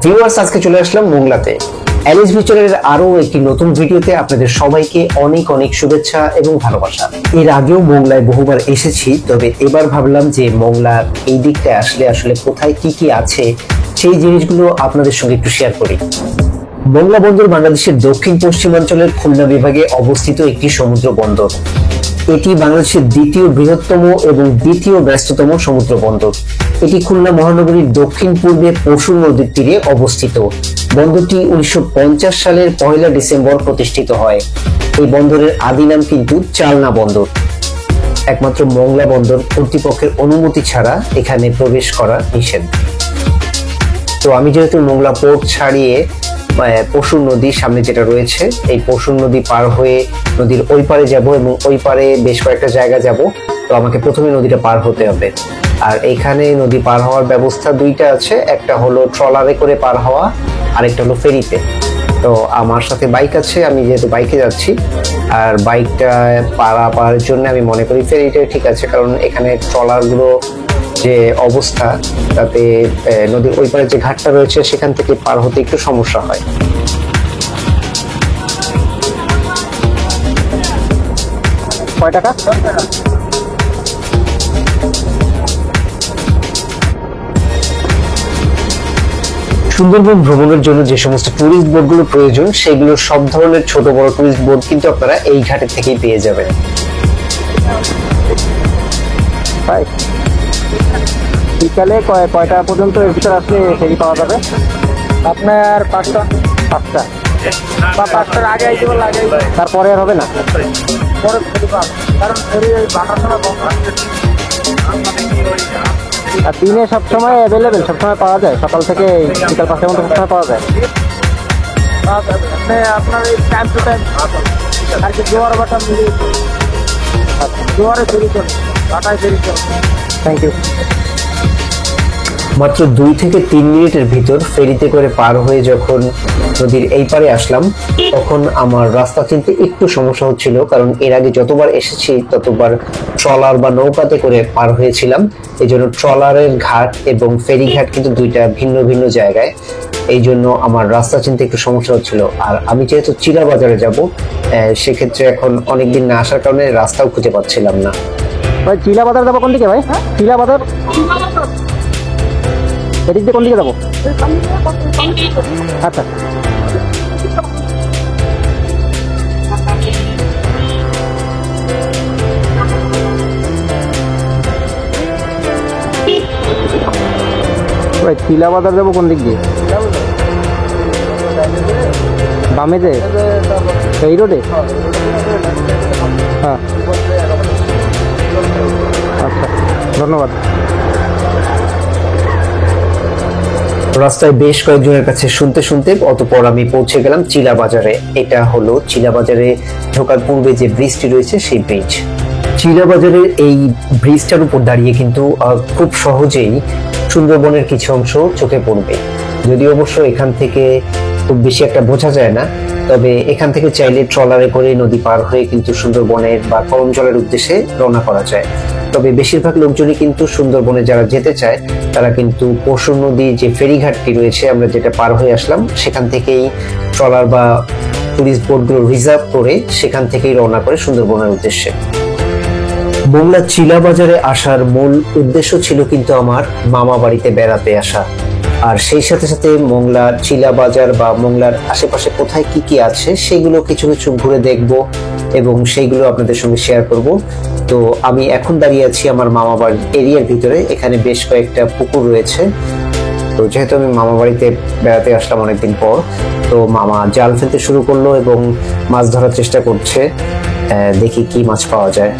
Viewers, আজকে চলে আসলাম মোংলাতে। Alice বিচরের আরো একটি নতুন ভিডিওতে আপনাদের সবাইকে অনেক অনেক শুভেচ্ছা এবং ভালোবাসা। এর আগেও মোংলায় বহুবার এসেছি, তবে এবার ভাবলাম যে মোংলার এই দিকটায় আসলে কোথায় কি কি আছে সেই জিনিসগুলো আপনাদের সঙ্গে একটু শেয়ার করি। মোংলা বন্দর বাংলাদেশের দক্ষিণ পশ্চিমাঞ্চলের খুলনা বিভাগে অবস্থিত একটি সমুদ্র বন্দর। এটি বাংলাদেশের দ্বিতীয় বৃহত্তম এবং দ্বিতীয় ব্যস্ততম সমুদ্র বন্দর। এটি খুলনা মহানগরীর দক্ষিণ পূর্বে পশুর নদীর তীরে অবস্থিত। বন্দরটি 1950 সালের 1 ডিসেম্বর প্রতিষ্ঠিত হয়। এই বন্দরের আদি নাম কিন্তু চালনা বন্দর। একমাত্র মোংলা বন্দর কর্তৃপক্ষের অনুমতি ছাড়া এখানে প্রবেশ করা নিষেধ। তো আমি যেহেতু মোংলা পোর্ট ছাড়িয়ে পশুর নদীর সামনে যেটা রয়েছে, এই পশুর নদী পার হয়ে নদীর ওই পারে যাব এবং ওই পারে বেশ কয়েকটা জায়গা যাব। তো আমাকে প্রথমে নদীটা পার হতে হবে। আর এখানে নদী পার হওয়ার ব্যবস্থা দুইটা আছে, একটা হলো ট্রলারে করে পার হওয়া, আরেকটা হলো ফেরিতে। তো আমার সাথে বাইক আছে, আমি যেহেতু বাইকে যাচ্ছি, আর বাইকটা পারাপারের জন্য আমি মনে করি ফেরিটা ঠিক আছে, কারণ এখানে ট্রলারগুলো যে অবস্থা, তাতে নদীর ওই পারে যে ঘাটটা রয়েছে সেখান থেকে পার হতে একটু সমস্যা হয়। কয় টাকা? সুন্দরবন ভ্রমণের জন্য যে সমস্ত টুরিস্ট বোটগুলো প্রয়োজন, সেগুলো সব ধরনের ছোট বড় টুরিস্ট বোট কিন্তু আপনারা এই ঘাটের থেকেই পেয়ে যাবেন। বিকালে কয়টা পর্যন্ত এর ভিতরে আসলে ফেরি পাওয়া যাবে? আপনার 5টা বা 5টার আগে আইতে বলে আগে, তারপরে আর হবে না, পরে ফেরি পাবেন, কারণ ফেরি বাটার সময় বন্ধ। আর দিনে সবসময় অ্যাভেলেবেল, সবসময় পাওয়া যায়, সকাল থেকে বিকাল 5টার মধ্যে সবসময় পাওয়া যায়। আপনার এই টাইম টু টাইম আর কি জোয়ার বাটা মিলিয়ে জোয়ারে ফেরি চলে, বাটায় ফেরি চলে। Thank you. মাত্র 2 থেকে 3 মিনিটের ভিতর ফেরিতে করে পার হয়ে যখন নদীর এই পারে আসলাম, তখন আমার রাস্তা চিনতে একটু সমস্যা হচ্ছিল, কারণ এর আগে যতবার এসেছি ততবার ট্রলার বা নৌকাতে করে পার হয়েছিলাম। এই জন্য ট্রলারের ঘাট এবং ফেরি ঘাট কিন্তু দুইটা ভিন্ন ভিন্ন জায়গায়, এই জন্য আমার রাস্তা চিনতে একটু সমস্যা হচ্ছিল। আর আমি যেহেতু চিলা বাজারে যাব, সেক্ষেত্রে এখন অনেকদিন না আসার কারণে রাস্তাও খুঁজে পাচ্ছিলাম না। ভাই চিলা বাজার যাবো কোন দিকে? ভাই চিলা বাজার এদিক দিয়ে কোন দিকে যাবো? আচ্ছা, ভাই চিলা বাজার যাবো কোন দিক দিয়ে? বামে যে এই রোডে? হ্যাঁ, আচ্ছা, ধন্যবাদ। রাস্তায় বেশ কয়েকজনের কাছে শুনতে শুনতে অতঃপর আমি পৌঁছে গেলাম চিলা বাজারে। এটা হলো চিলা বাজারে ঢোকার পূর্বে যে ব্রিজটি রয়েছে, সেই ব্রিজ। চিলা বাজারের এই ব্রিজটার উপর দাঁড়িয়ে কিন্তু খুব সহজেই সুন্দরবনের কিছু অংশ চোখে পড়বে। যদিও অবশ্য এখান থেকে খুব বেশি একটা বোঝা যায় না, তবে এখান থেকে চাইলে ট্রলারে করে নদী পার হয়ে কিন্তু সুন্দরবনের বা করমজলের উদ্দেশ্যে রওনা করা যায়। তবে বেশিরভাগ লোকজনই কিন্তু সুন্দরবনে যারা যেতে চায়, তারা কিন্তু পশুর নদী যে ফেরিঘাটটি রয়েছে, আমরা যেটা পার হয়ে আসলাম, সেখান থেকেই ট্রলার বা টুরিস্ট বোটগুলো রিজার্ভ করে সেখান থেকেই রওনা করে সুন্দরবনের উদ্দেশ্যে। মোংলা চিলা বাজারে আসার মূল উদ্দেশ্য ছিল কিন্তু আমার মামা বাড়িতে বেড়াতে আসা। আর সেই সাথে সাথে মোংলার চিলা বাজার বা মোংলার আশেপাশে কোথায় কি কি আছে সেগুলো কিছু কিছু ঘুরে দেখব এবং সেইগুলো আপনাদের সঙ্গে শেয়ার করব। তো আমি এখন দাঁড়িয়ে আছি আমার মামা বাড়ির এরিয়ার ভিতরে। এখানে বেশ কয়েকটা পুকুর রয়েছে। তো যেহেতু আমি মামা বাড়িতে বেড়াতে আসলাম অনেকদিন পর, তো মামা জাল ফেলতে শুরু করলো এবং মাছ ধরার চেষ্টা করছে। দেখি কি মাছ পাওয়া যায়।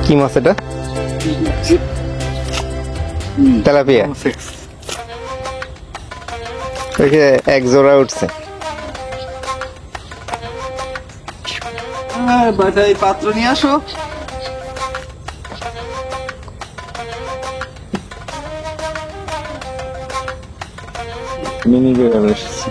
কি মাছ এটা? তেলাপিয়া। এক জোড়া উঠছে। পাত্র নিয়ে আসো। মিনি বেড়াল এসেছে।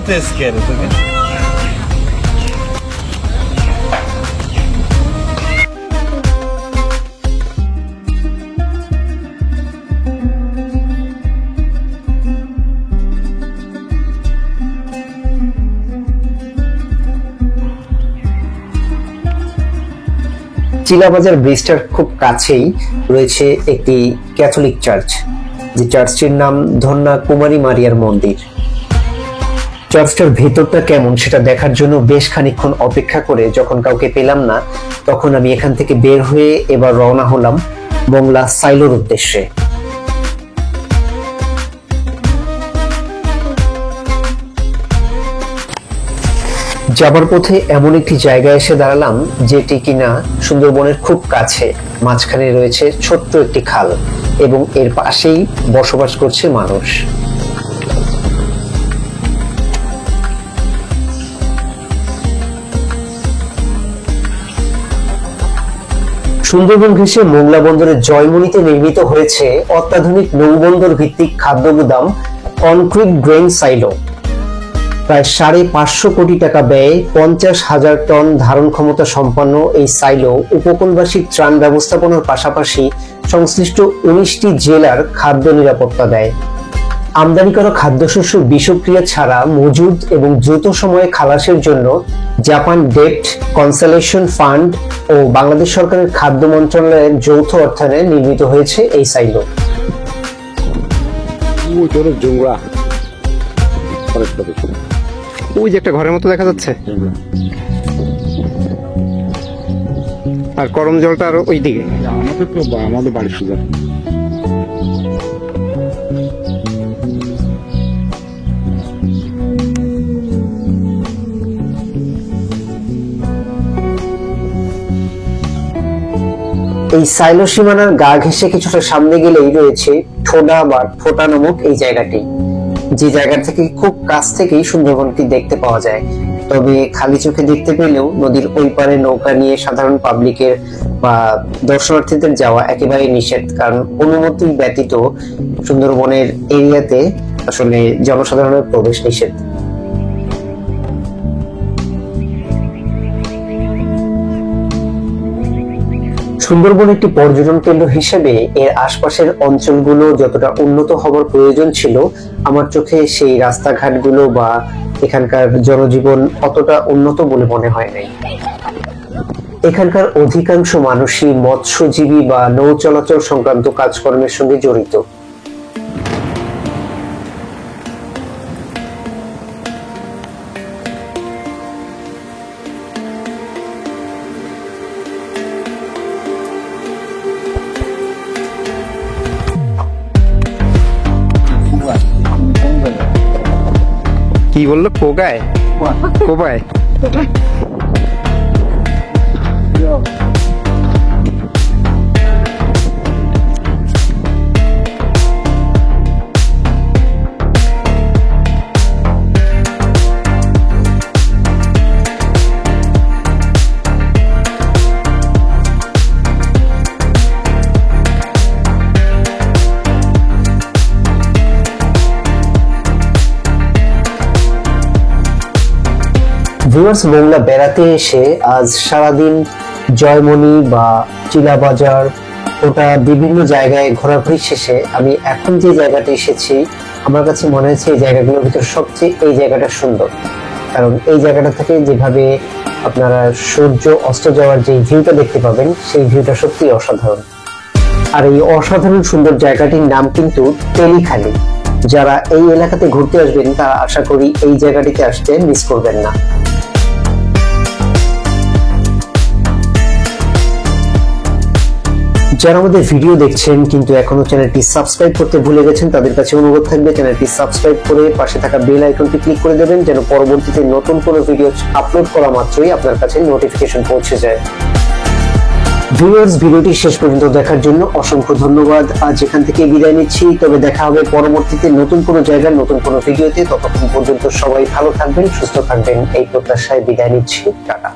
তেজ কে রে তোকে? চিলাবাজার ব্রিজটার খুব কাছেই রয়েছে একটি ক্যাথলিক চার্চ, যে চার্চটির নাম ধন্যা কুমারী মারিয়ার মন্দির। চার্চটার ভেতরটা কেমন সেটা দেখার জন্য বেশ খানিকক্ষণ অপেক্ষা করে যখন কাউকে পেলাম না, তখন আমি এখান থেকে বের হয়ে এবার রওনা হলাম মংলা সাইলোর উদ্দেশ্যে। যাবার পথে এমন একটি জায়গায় এসে দাঁড়ালাম যেটি কিনা সুন্দরবনের খুব কাছে, মাঝখানে রয়েছে ছোট্ট একটি খাল এবং এর পাশেই বসবাস করছে মানুষ। সুন্দরবন ঘেঁষে মোংলা বন্দরের জয়মনিতে নির্মিত হয়েছে অত্যাধুনিক নৌবন্দর ভিত্তিক খাদ্য গুদাম কনক্রিট গ্রেন সাইলো। প্রায় 550 কোটি টাকা ব্যয়ে 50,000 টন ধারণ ক্ষমতা সম্পন্ন এই সাইলো উপকূলবাসীর ত্রাণ ব্যবস্থাপনার পাশাপাশি সংশ্লিষ্ট 19টি জেলার খাদ্য নিরাপত্তা দেয়। আমদানি করা খাদ্যশস্য বিষক্রিয়া ছাড়া মজুদ এবং দ্রুত সময়ে খালাসের জন্য জাপান ডেট কনসালেশন ফান্ড ও বাংলাদেশ সরকারের খাদ্য মন্ত্রণালয়ের যৌথ অর্থায়নে নির্মিত হয়েছে এই সাইলো। ওই যে একটা ঘরের মতো দেখা যাচ্ছে, আর গরম জলটা আরো ওই দিকে। আমাদের বাড়ির সুযোগ এই সাইলো সীমানার গা ঘেঁষে কিছুটা সামনে গেলেই রয়েছে ঠোডা বা ফোটা নামক এই জায়গাটি, যে জায়গা থেকে খুব কাছ থেকেই সুন্দরবনটি দেখতে পাওয়া যায়। তবে খালি চোখে দেখতে পেলেও নদীর ওই পারে নৌকা নিয়ে সাধারণ পাবলিকের বা দর্শনার্থীদের যাওয়া একেবারে নিষেধ, কারণ অনুমতি ব্যতীত সুন্দরবনের এরিয়াতে আসলে জনসাধারণের প্রবেশ নিষেধ। সুন্দরবন একটি পর্যটন কেন্দ্র হিসেবে এর আশপাশের অঞ্চলগুলো যতটা উন্নত হওয়ার প্রয়োজন ছিল, আমার চোখে সেই রাস্তাঘাটগুলো বা এখানকার জনজীবন অতটা উন্নত বলে মনে হয় নাই। এখানকার অধিকাংশ মানুষই মৎস্যজীবী বা নৌ চলাচল সংক্রান্ত কাজকর্মের সঙ্গে জড়িত। কি বললো? কোগায় কোবায় ভিউয়ার্স, মোংলা বেড়াতে এসে আজ সারাদিন জয়মনি বা চিলাবাজার ওটা বিভিন্ন জায়গায় ঘোরাঘুরি শেষে আমি এখন যে জায়গাটা এসেছি, আমার কাছে মনে হচ্ছে এই জায়গাগুলোর ভিতর সবচেয়ে এই জায়গাটা সুন্দর। কারণ এই জায়গাটা থেকে যেভাবে আপনারা সূর্য অস্ত যাওয়ার যে ভিউটা দেখতে পাবেন, সেই ভিউটা সত্যি অসাধারণ। আর এই অসাধারণ সুন্দর জায়গাটির নাম কিন্তু তেলিখালি। যারা এই এলাকাতে ঘুরতে আসবেন তারা আশা করি এই জায়গাটিতে আসতে মিস করবেন না। যারা আমাদের ভিডিও দেখছেন কিন্তু এখনো চ্যানেলটি সাবস্ক্রাইব করতে ভুলে গেছেন, তাদের কাছে অনুরোধ থাকবে চ্যানেলটি সাবস্ক্রাইব করে পাশে থাকা বেল আইকনটি ক্লিক করে দেবেন, যেন পরবর্তীতে নতুন কোনো ভিডিও আপলোড করা মাত্রই আপনার কাছে নোটিফিকেশন পৌঁছে যায়। ভিউয়ার্স, ভিডিওটি শেষ পর্যন্ত দেখার জন্য অসংখ্য ধন্যবাদ। আজ এখান থেকে বিদায় নিচ্ছি, তবে দেখা হবে পরবর্তীতে নতুন কোনো জায়গার নতুন কোনো ভিডিওতে। ততক্ষণ পর্যন্ত সবাই ভালো থাকবেন, সুস্থ থাকবেন, এই প্রত্যাশায় বিদায় নিচ্ছি। টাটা।